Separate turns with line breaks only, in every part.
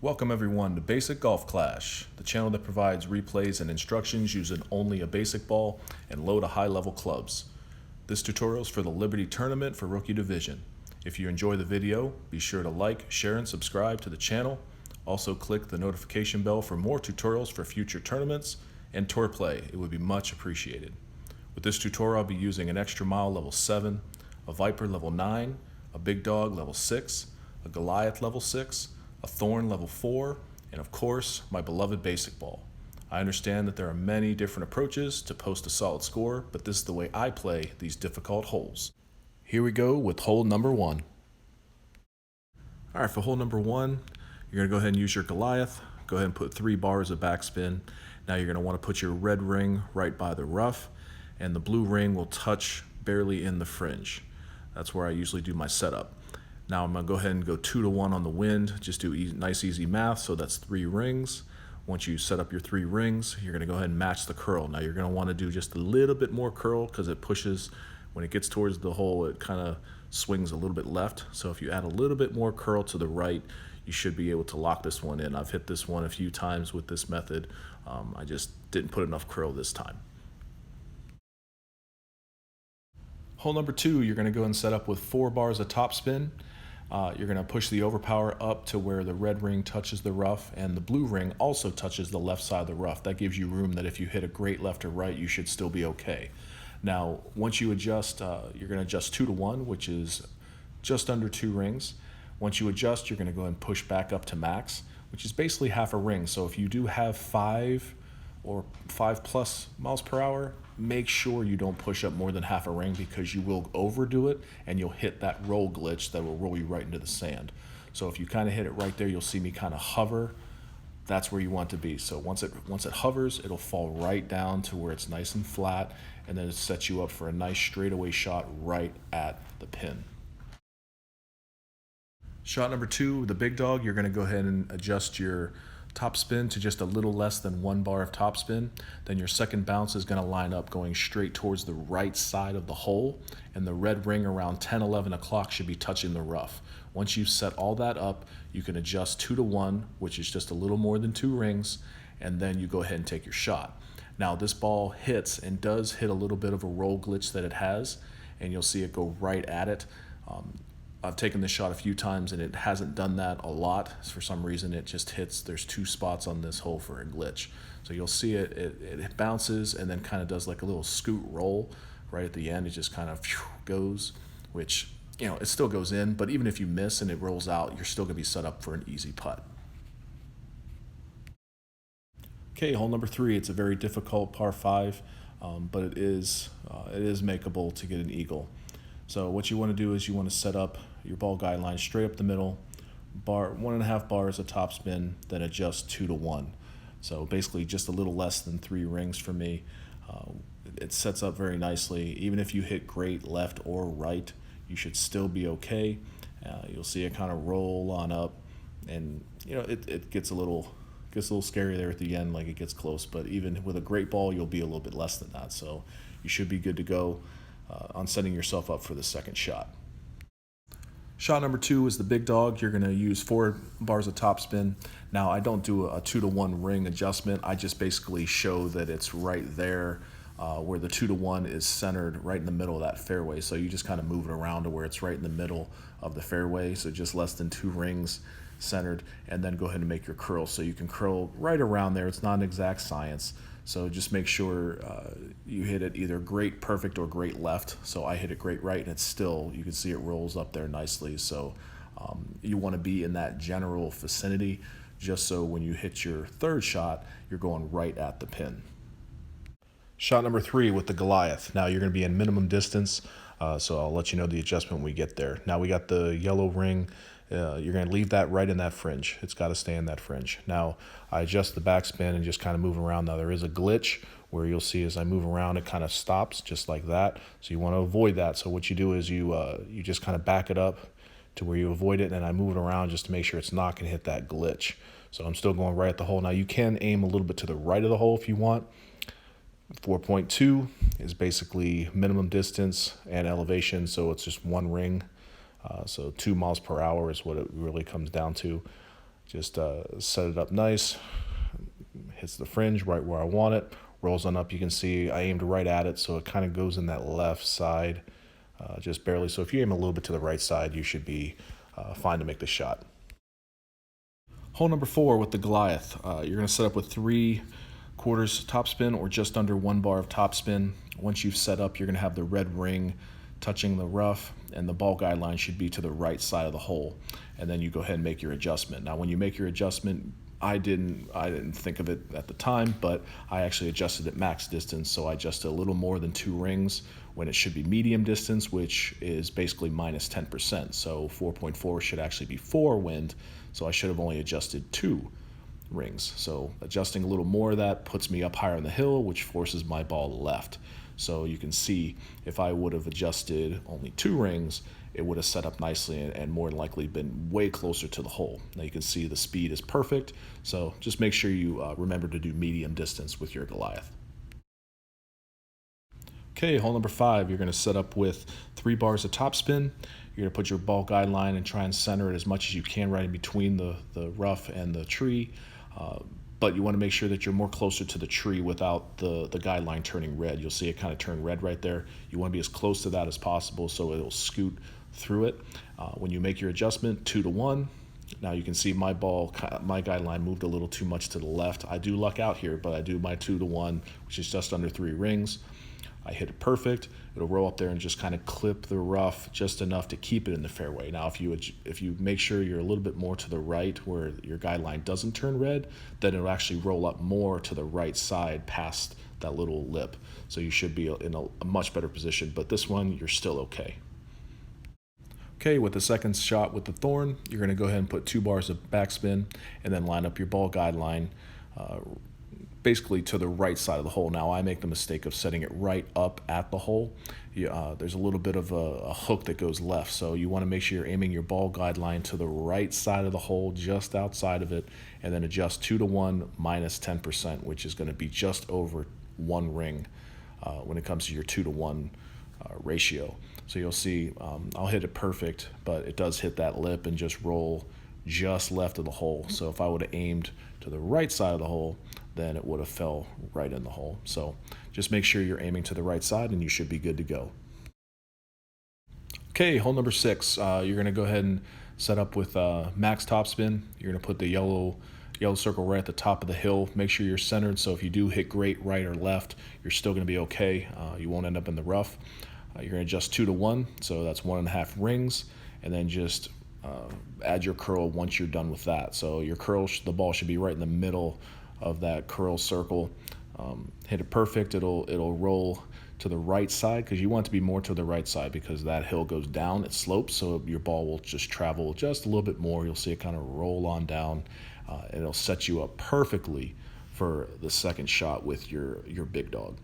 Welcome everyone to Basic Golf Clash, the channel that provides replays and instructions using only a basic ball and low to high level clubs. This tutorial is for the Liberty Tournament for Rookie Division. If you enjoy the video, be sure to like, share, and subscribe to the channel. Also click the notification bell for more tutorials for future tournaments and tour play. It would be much appreciated. With this tutorial, I'll be using an Extra Mile level 7, a Viper level 9, a Big Dog level 6, a Goliath level 6, a Thorn level 4, and of course, my beloved basic ball. I understand that there are many different approaches to post a solid score, but this is the way I play these difficult holes. Here we go with hole number 1. All right, for hole number 1, you're gonna go ahead and use your Goliath. Go ahead and put 3 bars of backspin. Now you're gonna wanna put your red ring right by the rough, and the blue ring will touch barely in the fringe. That's where I usually do my setup. Now I'm going to go ahead and go 2 to 1 on the wind. Just do nice easy math, so that's 3 rings. Once you set up your 3 rings, you're going to go ahead and match the curl. Now you're going to want to do just a little bit more curl because it pushes, when it gets towards the hole, it kind of swings a little bit left. So if you add a little bit more curl to the right, you should be able to lock this one in. I've hit this one a few times with this method. I just didn't put enough curl this time. Hole number 2, you're going to go and set up with 4 bars of topspin. You're going to push the overpower up to where the red ring touches the rough and the blue ring also touches the left side of the rough. That gives you room that if you hit a great left or right, you should still be okay. Now, once you adjust, you're going to adjust 2 to 1, which is just under 2 rings. Once you adjust, you're going to go ahead and push back up to max, which is basically half a ring. So if you do have 5 or 5+ miles per hour, make sure you don't push up more than half a ring because you will overdo it and you'll hit that roll glitch that will roll you right into the sand. So if you kind of hit it right there, you'll see me kind of hover. That's where you want to be. So once it hovers, it'll fall right down to where it's nice and flat, and then it sets you up for a nice straightaway shot right at the pin. Shot number 2, the Big Dog, you're going to go ahead and adjust your top spin to just a little less than 1 bar of top spin. Then your second bounce is going to line up going straight towards the right side of the hole, and the red ring around 10-11 o'clock should be touching the rough. Once you've set all that up, you can adjust 2 to 1, which is just a little more than 2 rings, and then you go ahead and take your shot. Now this ball hits and does hit a little bit of a roll glitch that it has, and you'll see it go right at it. I've taken this shot a few times and it hasn't done that a lot. For some reason it just hits, there's 2 spots on this hole for a glitch. So you'll see it bounces and then kind of does like a little scoot roll right at the end. It just kind of goes, which, you know, it still goes in, but even if you miss and it rolls out, you're still gonna be set up for an easy putt. Okay, hole number 3, it's a very difficult par 5, but it is makeable to get an eagle. So what you want to do is you want to set up your ball guideline straight up the middle, 1.5 bars of topspin, then adjust 2 to 1. So basically just a little less than 3 rings for me. It sets up very nicely. Even if you hit great left or right, you should still be okay. You'll see it kind of roll on up, and you know it gets a little scary there at the end, like it gets close. But even with a great ball, you'll be a little bit less than that. So you should be good to go on setting yourself up for the second shot. Shot number 2 is the Big Dog. You're going to use 4 bars of topspin. Now I don't do a 2 to 1 ring adjustment. I just basically show that it's right there where the 2 to 1 is centered right in the middle of that fairway. So you just kind of move it around to where it's right in the middle of the fairway. So just less than 2 rings centered, and then go ahead and make your curl. So you can curl right around there. It's not an exact science. So just make sure you hit it either great perfect or great left. So I hit it great right, and it's still, you can see it rolls up there nicely. So you want to be in that general vicinity, just so when you hit your third shot, you're going right at the pin. Shot number 3 with the Goliath. Now you're going to be in minimum distance, so I'll let you know the adjustment when we get there. Now we got the yellow ring. You're going to leave that right in that fringe. It's got to stay in that fringe. Now I adjust the backspin and just kind of move around. Now there is a glitch where you'll see as I move around, it kind of stops just like that. So you want to avoid that. So what you do is you just kind of back it up to where you avoid it, and I move it around just to make sure it's not going to hit that glitch. So I'm still going right at the hole. Now you can aim a little bit to the right of the hole if you want. 4.2 is basically minimum distance and elevation, so it's just 1 ring. So 2 miles per hour is what it really comes down to. Just set it up nice, hits the fringe right where I want it, rolls on up. You can see I aimed right at it, so it kind of goes in that left side, just barely. So if you aim a little bit to the right side, you should be fine to make the shot. Hole number 4 with the Goliath. You're going to set up with 3/4 topspin or just under 1 bar of topspin. Once you've set up, you're going to have the red ring touching the rough, and the ball guideline should be to the right side of the hole. And then you go ahead and make your adjustment. Now, when you make your adjustment, I didn't think of it at the time, but I actually adjusted at max distance, so I adjusted a little more than 2 rings when it should be medium distance, which is basically minus 10%. So 4.4 should actually be 4 wind, so I should have only adjusted 2 rings. So adjusting a little more of that puts me up higher on the hill, which forces my ball left. So you can see if I would have adjusted only 2 rings, it would have set up nicely and more than likely been way closer to the hole. Now you can see the speed is perfect, so just make sure you remember to do medium distance with your Goliath. Okay, hole number 5, you're going to set up with 3 bars of topspin. You're going to put your ball guideline and try and center it as much as you can right in between the rough and the tree. But you want to make sure that you're more closer to the tree without the guideline turning red. You'll see it kind of turn red right there. You want to be as close to that as possible so it'll scoot through it. When you make your adjustment, 2 to 1. Now you can see my guideline moved a little too much to the left. I do luck out here, but I do my 2 to 1, which is just under 3 rings. I hit it perfect. It'll roll up there and just kind of clip the rough just enough to keep it in the fairway. Now, if you make sure you're a little bit more to the right where your guideline doesn't turn red, then it'll actually roll up more to the right side past that little lip. So you should be in a much better position. But this one, you're still okay. Okay, with the second shot with the thorn, you're going to go ahead and put 2 bars of backspin and then line up your ball guideline basically to the right side of the hole. Now, I make the mistake of setting it right up at the hole. There's a little bit of a hook that goes left, so you want to make sure you're aiming your ball guideline to the right side of the hole, just outside of it, and then adjust 2 to 1 minus 10%, which is going to be just over 1 ring when it comes to your 2 to 1 ratio. So you'll see I'll hit it perfect, but it does hit that lip and just roll just left of the hole. So if I would have aimed to the right side of the hole, then it would have fell right in the hole. So just make sure you're aiming to the right side and you should be good to go. Okay, hole number 6, you're going to go ahead and set up with max topspin. You're going to put the yellow circle right at the top of the hill. Make sure you're centered, so if you do hit great right or left, you're still going to be okay. You won't end up in the rough. You're going to adjust 2 to 1, so that's 1.5 rings, and then just add your curl once you're done with that. So your curl, the ball should be right in the middle of that curl circle. Hit it perfect. It'll roll to the right side because you want it to be more to the right side because that hill goes down, it slopes, so your ball will just travel just a little bit more. You'll see it kind of roll on down, and it'll set you up perfectly for the second shot with your big dog.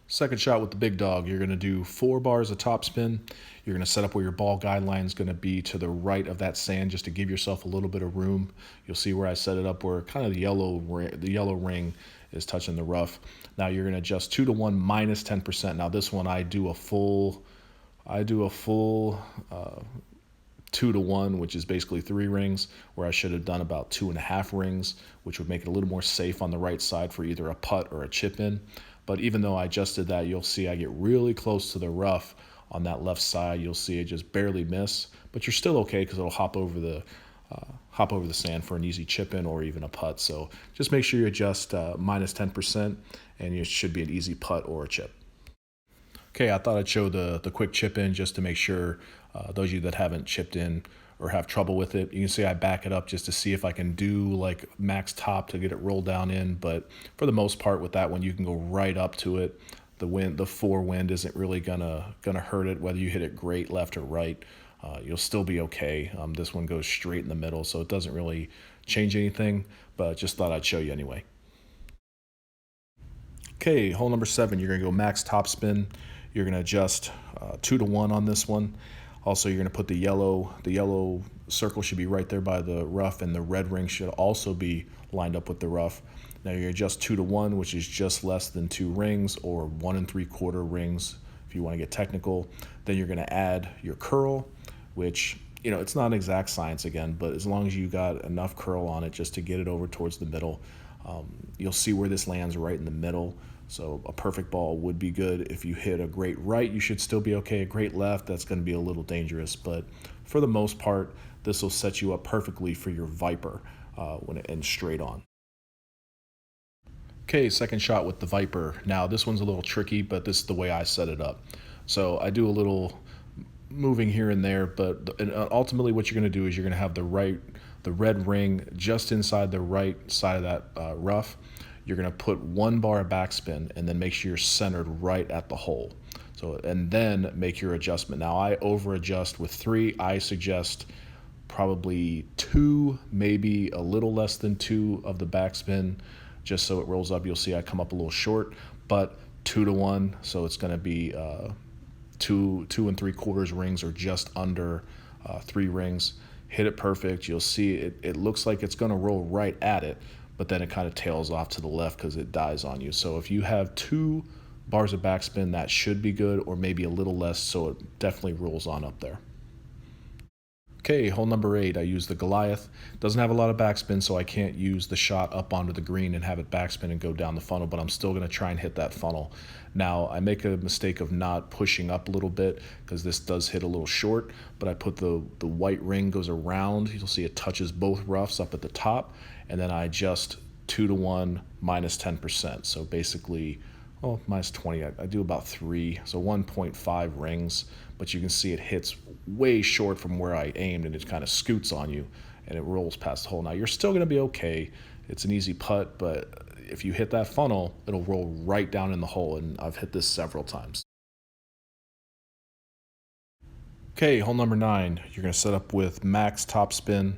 Second shot with the big dog, you're going to do 4 bars of topspin. You're going to set up where your ball guideline is going to be to the right of that sand just to give yourself a little bit of room. You'll see where I set it up where kind of the yellow ring is touching the rough. Now you're going to adjust 2 to 1 minus 10%. Now this one I do a full 2 to 1, which is basically 3 rings, where I should have done about 2.5 rings, which would make it a little more safe on the right side for either a putt or a chip in. But even though I adjusted that, you'll see I get really close to the rough on that left side. You'll see it just barely miss, but you're still okay because it'll hop over the sand for an easy chip in or even a putt. So just make sure you adjust minus 10%, and it should be an easy putt or a chip. Okay, I thought I'd show the quick chip in just to make sure those of you that haven't chipped in or have trouble with it. You can see I back it up just to see if I can do like max top to get it rolled down in, but for the most part with that one, you can go right up to it. The forewind isn't really gonna hurt it, whether you hit it great left or right. You'll still be okay. This one goes straight in the middle, so it doesn't really change anything, but just thought I'd show you anyway. Okay, hole number 7, you're gonna go max topspin. You're gonna adjust 2 to 1 on this one. Also, you're going to put the yellow circle should be right there by the rough, and the red ring should also be lined up with the rough. Now you're going to adjust 2 to 1, which is just less than 2 rings, or 1 3/4 rings if you want to get technical. Then you're going to add your curl, which it's not an exact science again, but as long as you got enough curl on it just to get it over towards the middle, you'll see where this lands right in the middle. So a perfect ball would be good. If you hit a great right, you should still be okay. A great left, that's going to be a little dangerous. But for the most part, this will set you up perfectly for your Viper when it ends straight on. Okay, second shot with the Viper. Now this one's a little tricky, but this is the way I set it up. So I do a little moving here and there, but ultimately what you're going to do is you're going to have the red ring just inside the right side of that rough. You're going to put one bar of backspin and then make sure you're centered right at the hole. So, and then make your adjustment. Now I over adjust with 3. I suggest probably 2, maybe a little less than 2 of the backspin, just so it rolls up. You'll see I come up a little short, but 2 to 1. So it's going to be 2 3/4 rings, or just under 3 rings. Hit it perfect. You'll see it looks like it's going to roll right at it, but then it kind of tails off to the left because it dies on you. So if you have 2 bars of backspin, that should be good, or maybe a little less, so it definitely rolls on up there. Okay, hole number 8, I use the Goliath. Doesn't have a lot of backspin, so I can't use the shot up onto the green and have it backspin and go down the funnel, but I'm still going to try and hit that funnel. Now, I make a mistake of not pushing up a little bit because this does hit a little short, but I put the white ring goes around. You'll see it touches both roughs up at the top, and then I adjust 2 to 1 minus 10%. So basically, minus 20, I do about 3, so 1.5 rings, but you can see it hits way short from where I aimed, and it kind of scoots on you and it rolls past the hole. Now you're still going to be okay. It's an easy putt, but if you hit that funnel, it'll roll right down in the hole, and I've hit this several times. Okay, hole number 9, you're going to set up with max topspin,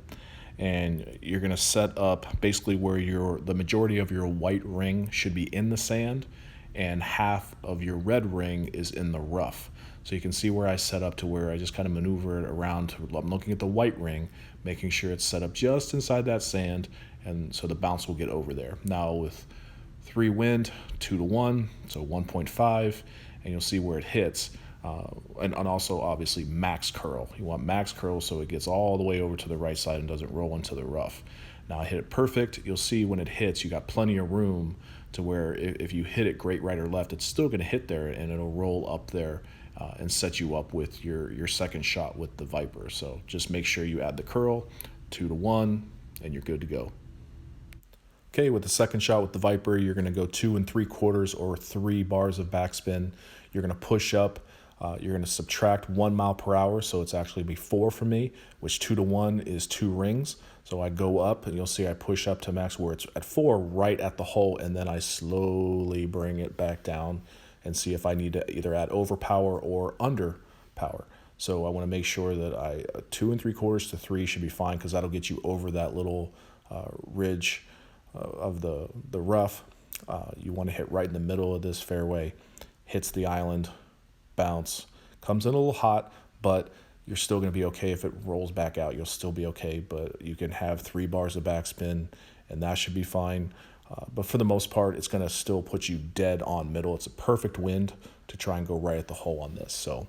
and you're going to set up basically where the majority of your white ring should be in the sand, and half of your red ring is in the rough. So you can see where I set up to where I just kind of maneuver it around. I'm looking at the white ring, making sure it's set up just inside that sand, and so the bounce will get over there. Now with 3 wind, 2 to 1, so 1.5, and you'll see where it hits. And also obviously max curl. You want max curl so it gets all the way over to the right side and doesn't roll into the rough. Now I hit it perfect. You'll see when it hits, you got plenty of room to where if you hit it great right or left, it's still going to hit there, and it'll roll up there and set you up with your second shot with the Viper. So just make sure you add the curl, 2 to 1, and you're good to go. Okay, with the second shot with the Viper, you're going to go 2 3/4 or 3 bars of backspin. You're going to push up. You're going to subtract 1 mile per hour, so it's actually be 4 for me, which 2 to 1 is 2 rings. So I go up, and you'll see I push up to max where it's at 4, right at the hole, and then I slowly bring it back down and see if I need to either add overpower or underpower. So I want to make sure that 2 3/4 to 3 should be fine, because that'll get you over that little ridge of the rough. You want to hit right in the middle of this fairway, hits the island, bounce, comes in a little hot, but you're still going to be okay. If it rolls back out, you'll still be okay, but you can have 3 bars of backspin, and that should be fine. But for the most part, it's going to still put you dead on middle. It's a perfect wind to try and go right at the hole on this. So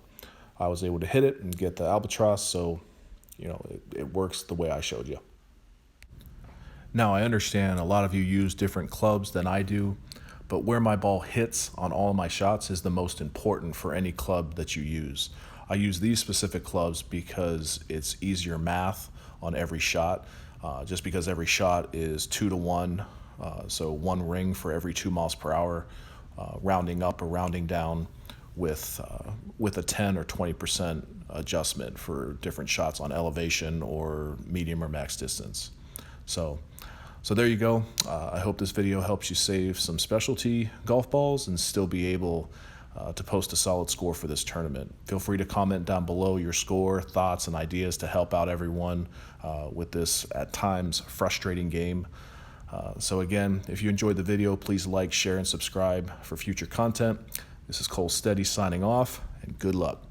I was able to hit it and get the albatross, so it works the way I showed you. Now, I understand a lot of you use different clubs than I do, but where my ball hits on all of my shots is the most important for any club that you use. I use these specific clubs because it's easier math on every shot, just because every shot is 2 to 1, so 1 ring for every 2 miles per hour, rounding up or rounding down with a 10 or 20% adjustment for different shots on elevation or medium or max distance. So there you go. I hope this video helps you save some specialty golf balls and still be able to post a solid score for this tournament. Feel free to comment down below your score, thoughts, and ideas to help out everyone with this, at times, frustrating game. So again, if you enjoyed the video, please like, share, and subscribe for future content. This is Cole Steady signing off, and good luck.